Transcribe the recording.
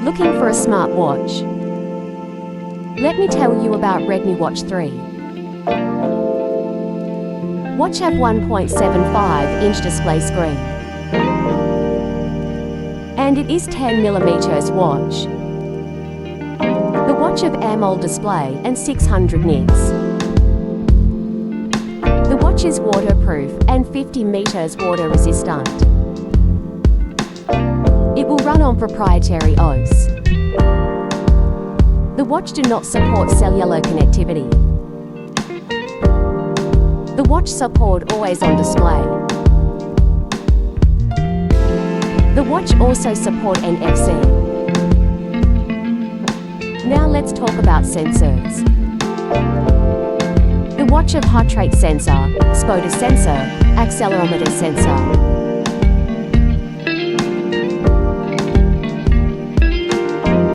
Looking for a smartwatch? Let me tell you about Redmi Watch 3. Watch have 1.75-inch display screen. And it is 10mm watch. The watch have AMOLED display and 600 nits. The watch is waterproof and 50 meters water resistant. It will run on proprietary OS. The watch do not support cellular connectivity. The watch support always on display. The watch also support NFC. Now let's talk about sensors. The watch have heart rate sensor, SPOTUS sensor, accelerometer sensor.